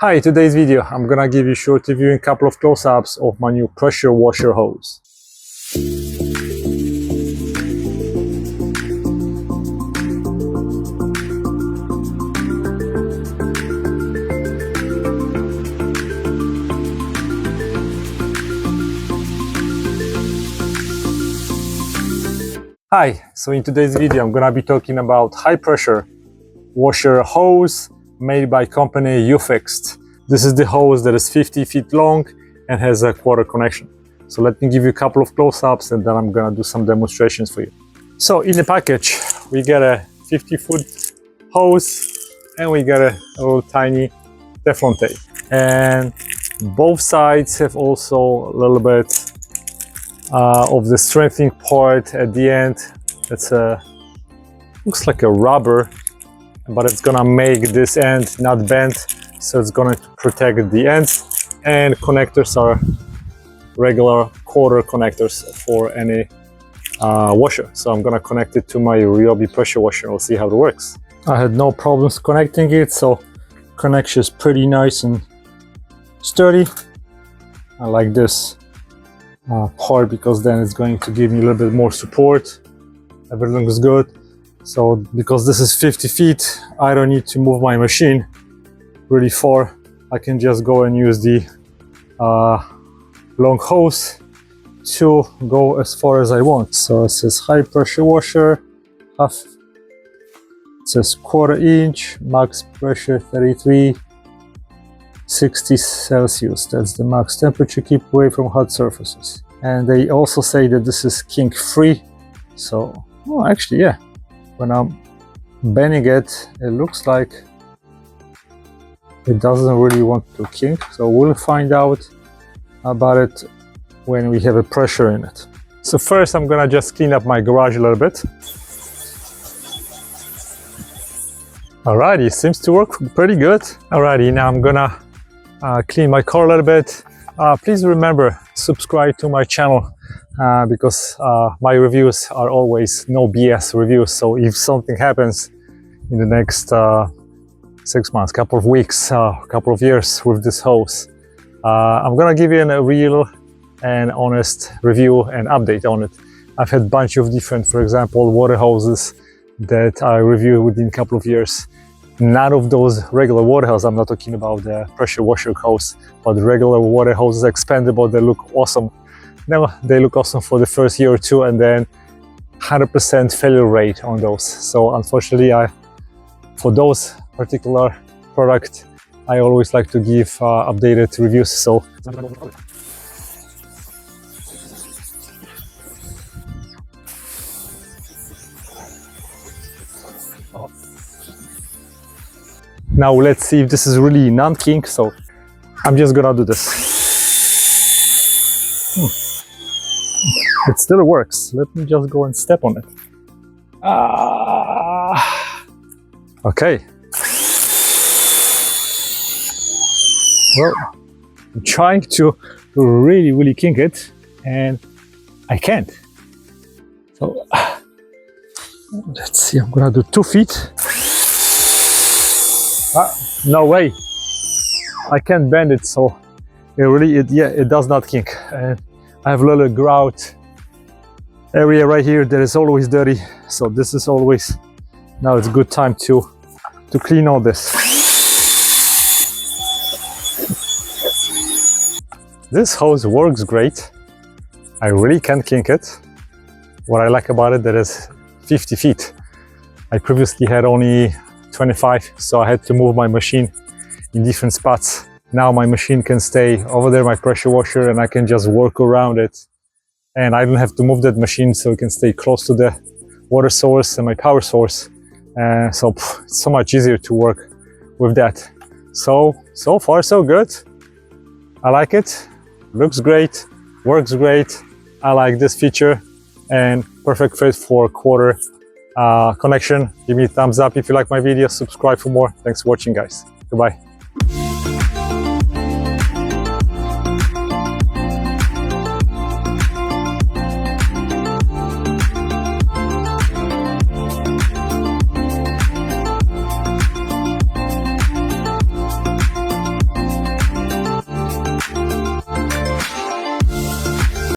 Hi, today's video I'm gonna give you a short review and a couple of close-ups of my new pressure washer hose. Hi, so in today's video I'm gonna be talking about high pressure washer hose made by company UFixed. This is the hose that is 50 feet long and has a quarter connection. So let me give you a couple of close-ups and then I'm gonna do some demonstrations for you. So in the package we get a 50-foot hose and we get a little tiny Teflon tape. And both sides have also a little bit of the strengthening part at the end. It's looks like a rubber, but it's gonna make this end not bend, so it's gonna protect the ends. And connectors are regular quarter connectors for any washer. So I'm gonna connect it to my Ryobi pressure washer. We'll see how it works. I had no problems connecting it, so connection is pretty nice and sturdy. I like this part because then it's going to give me a little bit more support. Everything is good. So because this is 50 feet, I don't need to move my machine really far. I can just go and use the long hose to go as far as I want. So it says high pressure washer, it says 1/4 inch, max pressure 3360 Celsius. That's the max temperature. Keep away from hot surfaces. And they also say that this is kink free. So, oh, actually, yeah. When I'm bending it, it looks like it doesn't really want to kink. So we'll find out about it when we have a pressure in it. So first I'm gonna just clean up my garage a little bit. Alrighty, seems to work pretty good. Alrighty, now I'm gonna clean my car a little bit. Please remember, subscribe to my channel because my reviews are always no BS reviews. So if something happens in the next 6 months, couple of weeks, couple of years with this hose, I'm gonna give you a real and honest review and update on it. I've had a bunch of different, for example, water hoses that I reviewed within a couple of years. None of those regular water hoses, I'm not talking about the pressure washer hose, but the regular water hoses, expandable, they look awesome. Now they look awesome for the first year or two, and then 100% failure rate on those. So unfortunately, for those particular product, I always like to give updated reviews. So now let's see if this is really non-kink. So I'm just gonna do this. It still works. Let me just go and step on it. Okay. Well, I'm trying to really kink it, and I can't. So let's see. I'm gonna do 2 feet. No way. I can't bend it, so it does not kink. And I have a little grout area right here that is always dirty. So this is always, now it's a good time to clean all this. This hose works great. I really can't kink it. What I like about it, that is 50 feet. I previously had only 25, so I had to move my machine in different spots. Now my machine can stay over there, my pressure washer, and I can just work around it. And I don't have to move that machine, so it can stay close to the water source and my power source. So it's so much easier to work with that. So far so good. I like it. Looks great, works great. I like this feature, and perfect fit for quarter connection. Give me a thumbs up if you like my video, subscribe for more. Thanks for watching, guys. Goodbye.